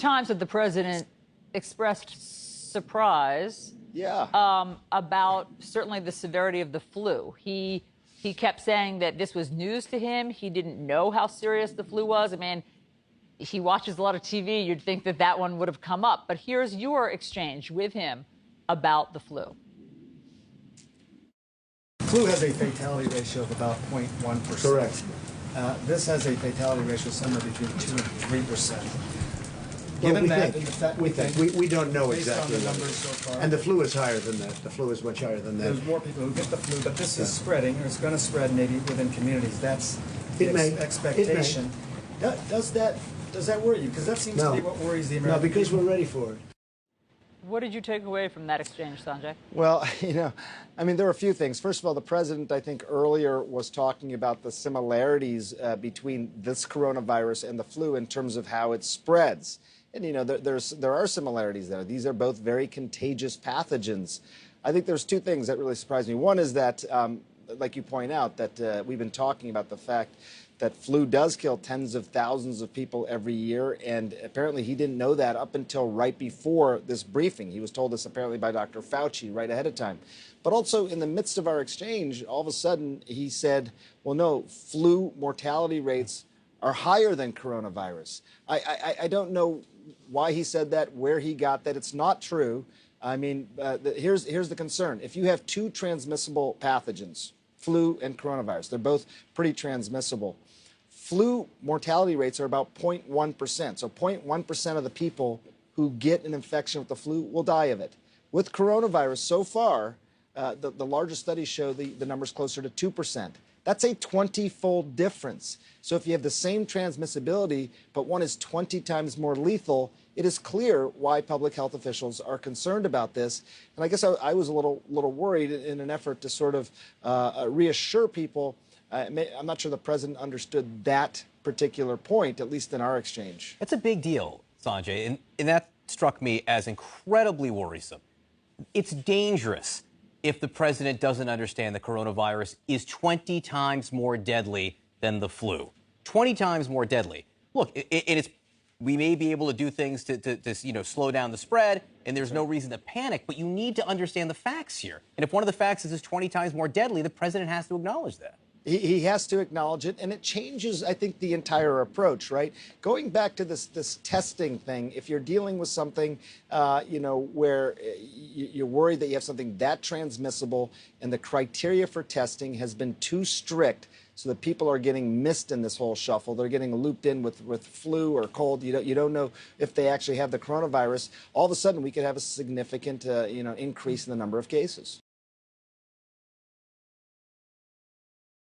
times that the president expressed surprise about certainly the severity of the flu. He kept saying that this was news to him. He didn't know how serious the flu was. I mean, he watches a lot of TV. You'd think that that one would have come up. But here's your exchange with him about the flu. Flu has a fatality ratio of about 0.1%. Correct. This has a fatality ratio somewhere between 2 and 3%. Well, Given that, and the fact we don't know based exactly on the what numbers it is. so far, And the flu is higher than that. The flu is much higher than that. there's more people who get the flu, but this is spreading, or it's going to spread maybe within communities. That's It may. expectation. Does that worry you? Because that seems to be what worries the American No, because people. we're ready for it. What did you take away from that exchange, Sanjay? Well, I mean, there are a few things. First of all, the president, I think, earlier was talking about the similarities between this coronavirus and the flu in terms of how it spreads. And, there are similarities there. These are both very contagious pathogens. I think there's two things that really surprised me. One is that, like you point out, that we've been talking about the fact that flu does kill tens of thousands of people every year, and apparently he didn't know that up until right before this briefing. He was told this apparently by Dr. Fauci right ahead of time. But also in the midst of our exchange, all of a sudden he said, well, no, flu mortality rates are higher than coronavirus. I don't know why he said that, where he got that. It's not true. I mean, here's the concern. If you have two transmissible pathogens, flu and coronavirus, they're both pretty transmissible. Flu mortality rates are about 0.1%. So 0.1% of the people who get an infection with the flu will die of it. With coronavirus, so far, the largest studies show the number's closer to 2%. That's a 20-fold difference. So if you have the same transmissibility, but one is 20 times more lethal, it is clear why public health officials are concerned about this. And I guess I was a little worried in an effort to sort of reassure people. I'm not sure the president understood that particular point, at least in our exchange. That's a big deal, Sanjay, and that struck me as incredibly worrisome. It's dangerous if the president doesn't understand the coronavirus is 20 times more deadly than the flu. 20 times more deadly. Look, we may be able to do things to slow down the spread, and there's no reason to panic, but you need to understand the facts here. And if one of the facts is it's 20 times more deadly, the president has to acknowledge that. He has to acknowledge it, and it changes, I think, the entire approach, right? Going back to this testing thing, if you're dealing with something, where you're worried that you have something that transmissible, and the criteria for testing has been too strict, so that people are getting missed in this whole shuffle. They're getting looped in with flu or cold. You don't know if they actually have the coronavirus. All of a sudden, we could have a significant, increase in the number of cases.